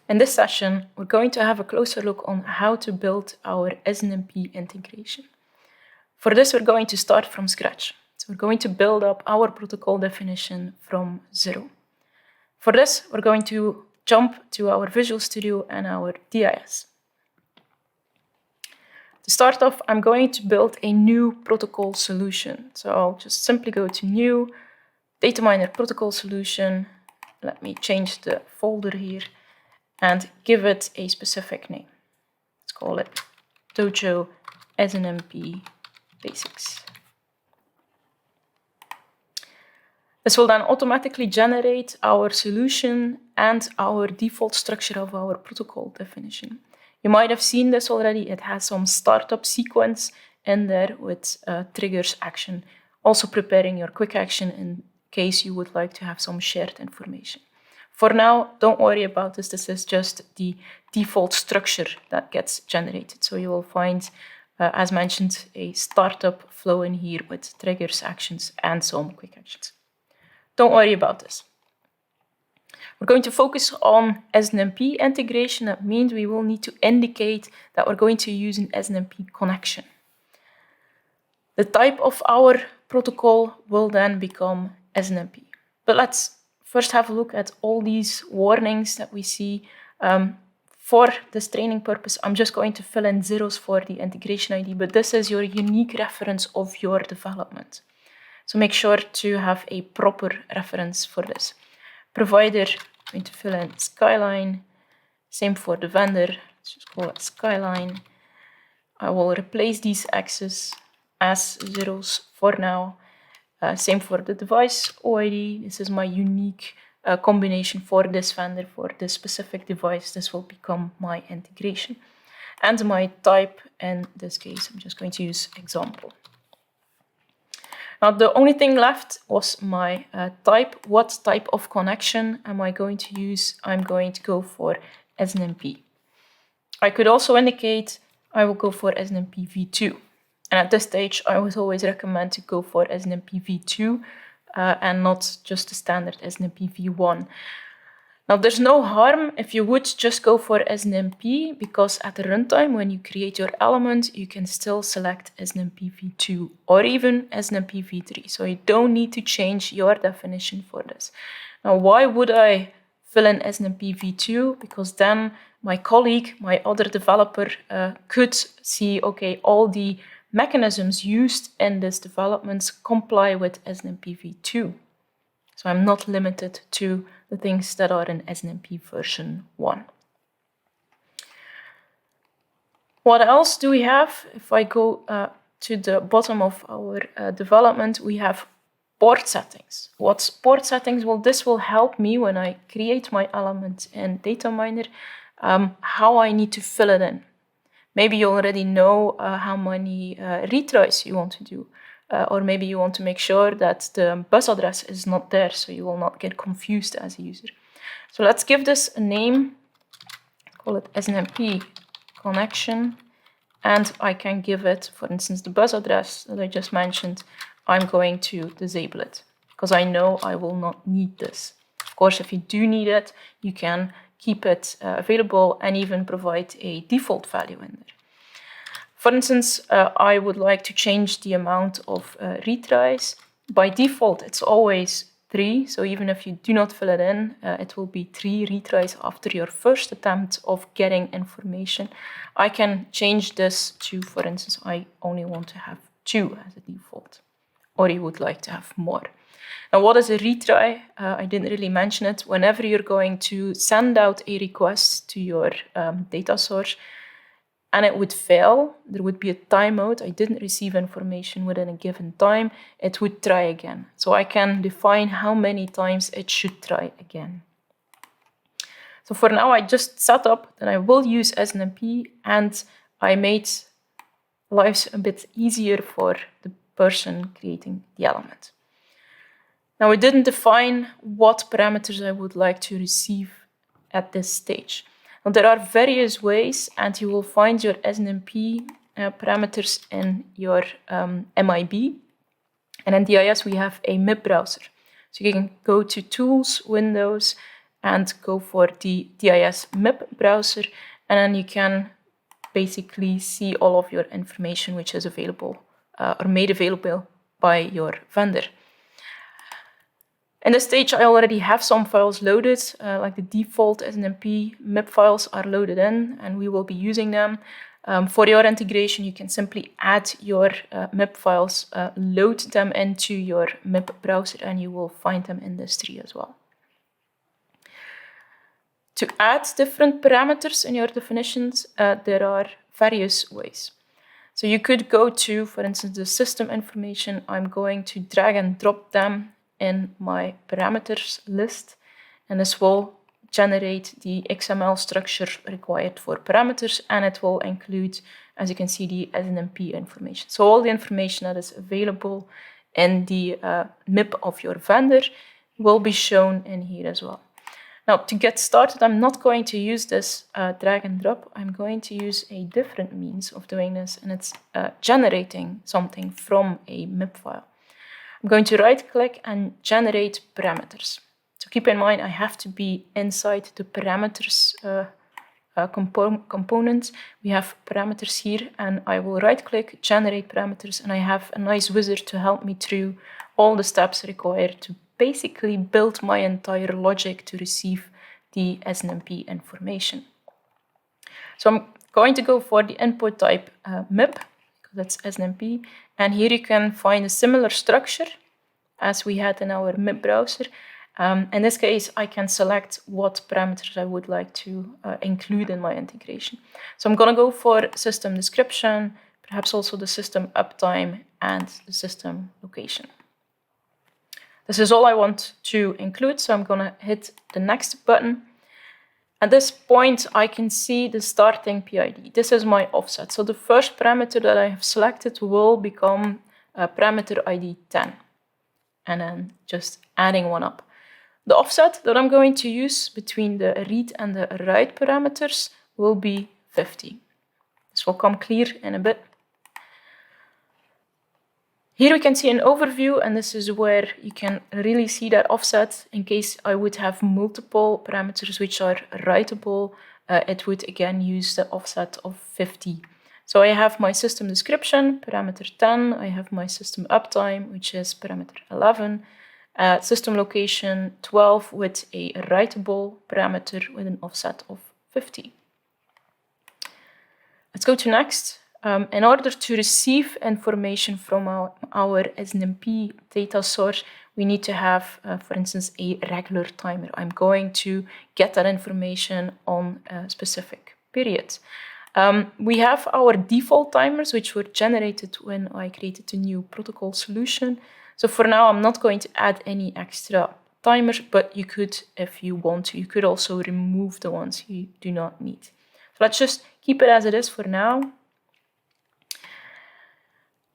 In this session, we're going to have a closer look on how to build our SNMP integration. For this, we're going to start from scratch. So we're going to build up our protocol definition from zero. For this, we're going to jump to our Visual Studio and our DIS. To start off, I'm going to build a new protocol solution. So I'll just simply go to New, Data Miner Protocol Solution. Let me change the folder here and give it a specific name. Let's call it Dojo SNMP Basics. This will then automatically generate our solution and our default structure of our protocol definition. You might have seen this already. It has some startup sequence in there with triggers action, also preparing your quick action in case you would like to have some shared information. For now, don't worry about this. This is just the default structure that gets generated. So you will find, as mentioned, a startup flow in here with triggers, actions, and some quick actions. Don't worry about this. We're going to focus on SNMP integration. That means we will need to indicate that we're going to use an SNMP connection. The type of our protocol will then become SNMP. But let's first have a look at all these warnings that we see. For this training purpose, I'm just going to fill in zeros for the integration ID, but this is your unique reference of your development. So make sure to have a proper reference for this. Provider, I'm going to fill in Skyline. Same for the vendor, let's just call it Skyline. I will replace these X's as zeros for now. Same for the device OID. This is my unique combination for this vendor, for this specific device. This will become my integration. And my type, in this case, I'm just going to use example. Now, the only thing left was my type. What type of connection am I going to use? I'm going to go for SNMP. I could also indicate I will go for SNMP v2. And at this stage, I would always recommend to go for SNMP v2 and not just the standard SNMP v1. Now, there's no harm if you would just go for SNMP, because at the runtime, when you create your element, you can still select SNMP v2 or even SNMP v3. So you don't need to change your definition for this. Now, why would I fill in SNMP v2? Because then my colleague, my other developer, could see, okay, all the mechanisms used in this development comply with SNMP v2. So I'm not limited to the things that are in SNMP version 1. What else do we have? If I go to the bottom of our development, we have port settings. What's port settings? Well, this will help me when I create my element in Data Miner, how I need to fill it in. Maybe you already know how many retries you want to do, or maybe you want to make sure that the bus address is not there, so you will not get confused as a user. So let's give this a name, call it SNMP connection, and I can give it, for instance, the bus address that I just mentioned. I'm going to disable it, because I know I will not need this. Of course, if you do need it, you can keep it available and even provide a default value in there. For instance, I would like to change the amount of retries. By default, it's always 3. So even if you do not fill it in, it will be 3 retries after your first attempt of getting information. I can change this to, for instance, I only want to have 2 as a default, or you would like to have more. Now, what is a retry? I didn't really mention it. Whenever you're going to send out a request to your data source and it would fail, there would be a timeout. I didn't receive information within a given time. It would try again. So I can define how many times it should try again. So for now, I just set up that I will use SNMP, and I made lives a bit easier for the person creating the element. Now, we didn't define what parameters I would like to receive at this stage. Now, there are various ways, and you will find your SNMP parameters in your MIB. And in DIS, we have a MIB browser. So you can go to Tools, Windows, and go for the DIS MIP browser, and then you can basically see all of your information which is available or made available by your vendor. In this stage, I already have some files loaded, like the default SNMP MIP files are loaded in, and we will be using them. For your integration, you can simply add your MIP files, load them into your MIP browser, and you will find them in this tree as well. To add different parameters in your definitions, there are various ways. So you could go to, for instance, the system information. I'm going to drag and drop them in my parameters list, and this will generate the XML structure required for parameters, and it will include, as you can see, the SNMP information. So all the information that is available in the MIP of your vendor will be shown in here as well. Now, to get started, I'm not going to use this drag and drop. I'm going to use a different means of doing this, and it's generating something from a MIP file. I'm going to right-click and generate parameters. So keep in mind, I have to be inside the parameters component. We have parameters here, and I will right-click, generate parameters, and I have a nice wizard to help me through all the steps required to basically build my entire logic to receive the SNMP information. So I'm going to go for the input type MIP, because that's SNMP, and here you can find a similar structure as we had in our MIP browser. In this case, I can select what parameters I would like to include in my integration. So I'm going to go for system description, perhaps also the system uptime and the system location. This is all I want to include, so I'm going to hit the next button. At this point, I can see the starting PID. This is my offset. So the first parameter that I have selected will become parameter ID 10, and then just adding one up. The offset that I'm going to use between the read and the write parameters will be 50. This will come clear in a bit. Here we can see an overview, and this is where you can really see that offset. In case I would have multiple parameters which are writable, it would again use the offset of 50. So I have my system description, parameter 10. I have my system uptime, which is parameter 11. System location 12 with a writable parameter with an offset of 50. Let's go to next. In order to receive information from our SNMP data source, we need to have, for instance, a regular timer. I'm going to get that information on a specific period. We have our default timers, which were generated when I created the new protocol solution. So for now, I'm not going to add any extra timers, but you could, if you want to, you could also remove the ones you do not need. So let's just keep it as it is for now.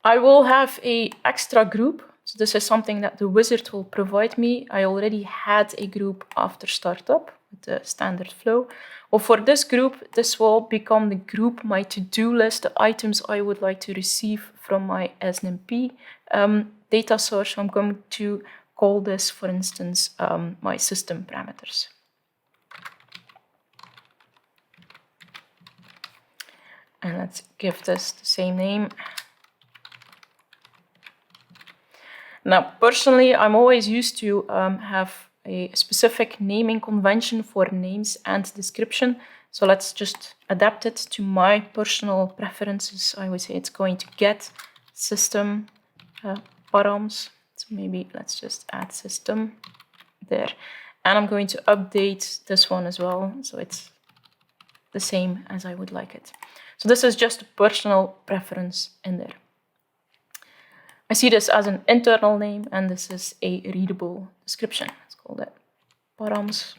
I will have an extra group. So this is something that the wizard will provide me. I already had a group after startup with the standard flow. Well, for this group, this will become the group, my to-do list, the items I would like to receive from my SNMP data source. So I'm going to call this, for instance, my system parameters. And let's give this the same name. Now, personally, I'm always used to have a specific naming convention for names and description. So let's just adapt it to my personal preferences. I would say it's going to get system params. So maybe let's just add system there. And I'm going to update this one as well. So it's the same as I would like it. So this is just a personal preference in there. I see this as an internal name, and this is a readable description. Let's call that params.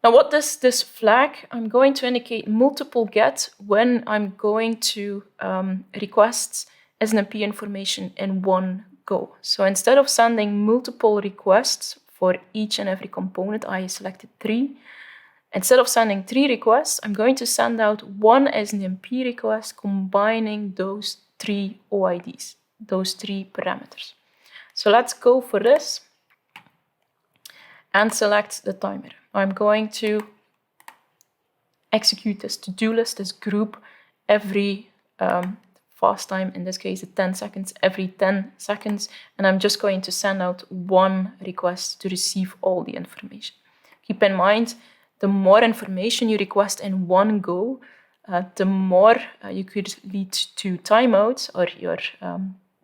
Now, what does this flag? I'm going to indicate multiple get when I'm going to request SNMP information in one go. So instead of sending multiple requests for each and every component, I selected 3. Instead of sending 3 requests, I'm going to send out one SNMP request combining those 3 OIDs, those 3 parameters. So let's go for this. and select the timer. I'm going to execute this to-do list, this group, every fast time, in this case 10 seconds, every 10 seconds, and I'm just going to send out one request to receive all the information. Keep in mind, the more information you request in one go, the more you could lead to timeouts, or your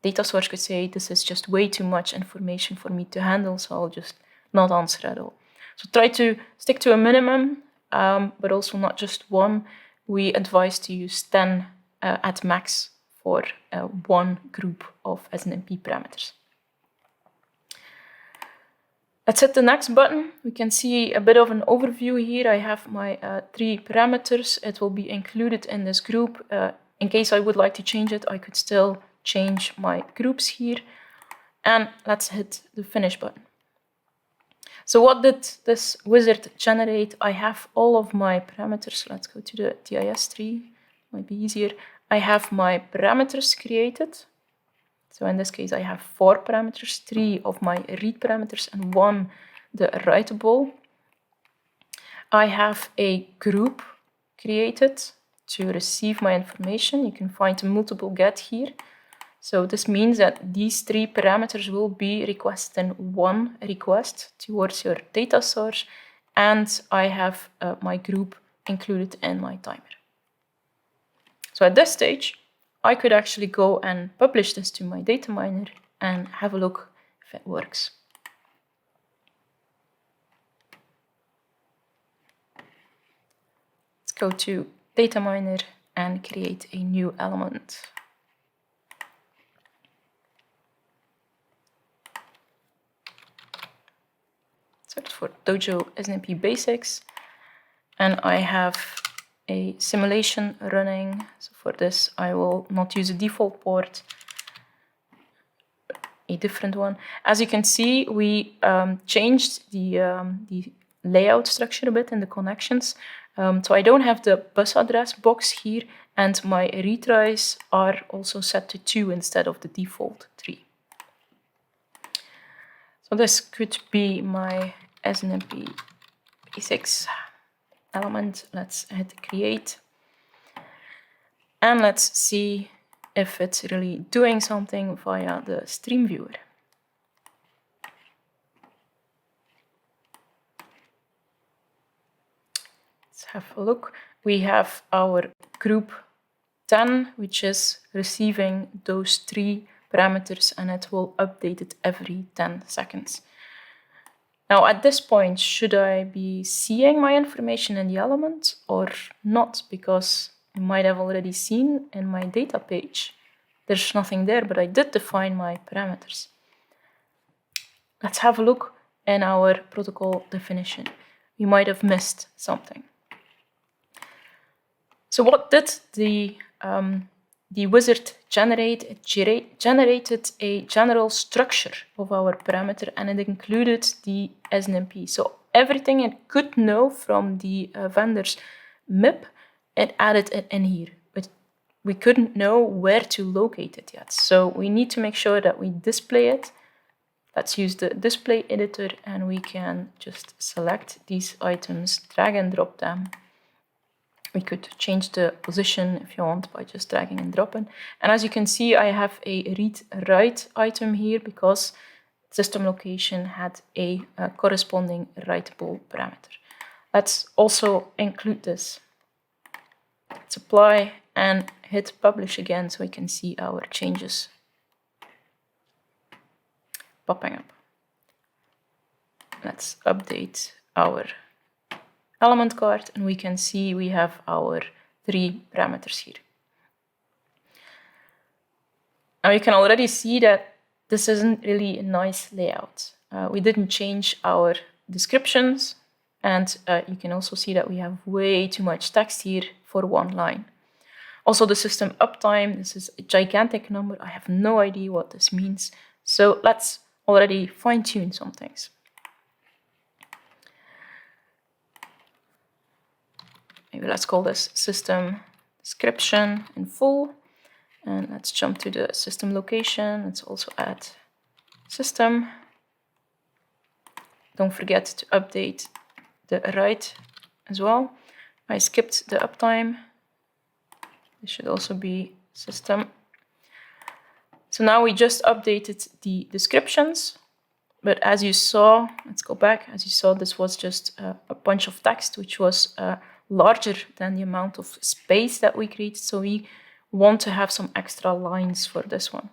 data source could say, this is just way too much information for me to handle, so I'll just not answer at all. So try to stick to a minimum, but also not just one. We advise to use 10 at max for one group of SNMP parameters. Let's hit the next button. We can see a bit of an overview here. I have my 3 parameters. It will be included in this group. In case I would like to change it, I could still change my groups here. And let's hit the finish button. So what did this wizard generate? I have all of my parameters. Let's go to the TIS tree, might be easier. I have my parameters created. So in this case, I have 4 parameters, 3 of my read parameters and 1 the writable. I have a group created to receive my information. You can find a multiple get here. So this means that these 3 parameters will be requested in one request towards your data source, and I have my group included in my timer. So at this stage, I could actually go and publish this to my data miner and have a look if it works. Let's go to data miner and create a new element. Search for Dojo SNMP Basics, and I have a simulation running. So for this, I will not use a default port, a different one. As you can see, we changed the layout structure a bit in the connections. So I don't have the bus address box here, and my retries are also set to 2 instead of the default 3. So this could be my SNMP Basics element. Let's hit create. And let's see if it's really doing something via the stream viewer. Let's have a look. We have our group 10, which is receiving those 3 parameters, and it will update it every 10 seconds. Now, at this point, should I be seeing my information in the element or not? Because you might have already seen in my data page, there's nothing there, but I did define my parameters. Let's have a look in our protocol definition. We might have missed something. So what did the wizard generate? It generated a general structure of our parameter, and it included the SNMP. So everything it could know from the vendor's MIP, it added it in here, but we couldn't know where to locate it yet. So we need to make sure that we display it. Let's use the display editor, and we can just select these items, drag and drop them. We could change the position if you want by just dragging and dropping. And as you can see, I have a read-write item here because system location had a corresponding writable parameter. Let's also include this. Let's apply and hit publish again so we can see our changes popping up. Let's update our element card, and we can see we have our 3 parameters here. Now you can already see that this isn't really a nice layout. We didn't change our descriptions, and you can also see that we have way too much text here for one line. Also, the system uptime, this is a gigantic number. I have no idea what this means. So let's already fine-tune some things. Maybe let's call this system description in full. And let's jump to the system location. Let's also add system.location Don't forget to update the write as well. I skipped the uptime. This should also be system. So now we just updated the descriptions. But as you saw, let's go back. As you saw, this was just a bunch of text, which was larger than the amount of space that we created. So we want to have some extra lines for this one.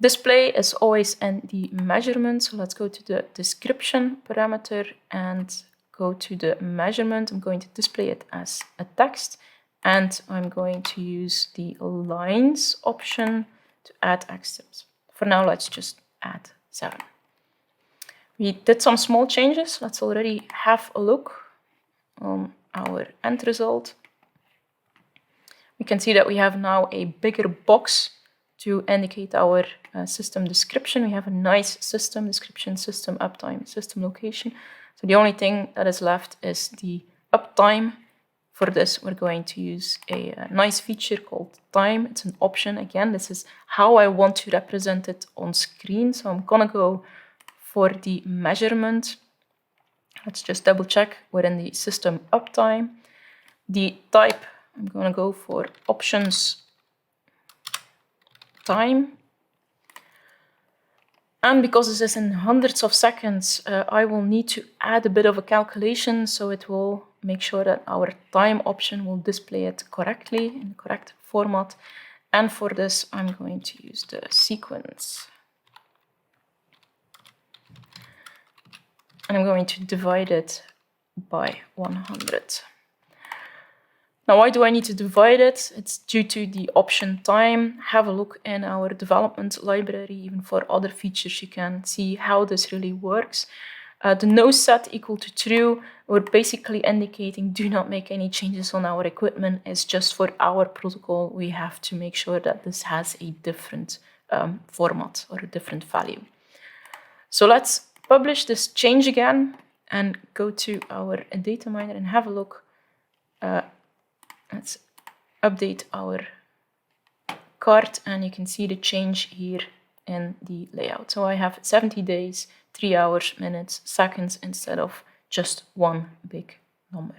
Display is always in the measurement. So let's go to the description parameter and go to the measurement. I'm going to display it as a text. And I'm going to use the lines option to add extras. For now, let's just add 7. We did some small changes. Let's already have a look on our end result. We can see that we have now a bigger box to indicate our system description. We have a nice system description, system uptime, system location. So the only thing that is left is the uptime. For this, we're going to use a nice feature called time. It's an option. Again, this is how I want to represent it on screen. So I'm gonna go for the measurement. Let's just double check. We're in the system uptime. The type, I'm gonna go for options time. And because this is in hundreds of seconds, I will need to add a bit of a calculation, so it will make sure that our time option will display it correctly in the correct format. And for this, I'm going to use the sequence. And I'm going to divide it by 100. Now, why do I need to divide it? It's due to the option time. Have a look in our development library. Even for other features, you can see how this really works. The no set equal to true, we're basically indicating do not make any changes on our equipment. It's just for our protocol. We have to make sure that this has a different format or a different value. So let's publish this change again and go to our data miner and have a look. Let's update our cart and you can see the change here in the layout. So I have 70 days, 3 hours, minutes, seconds instead of just one big number.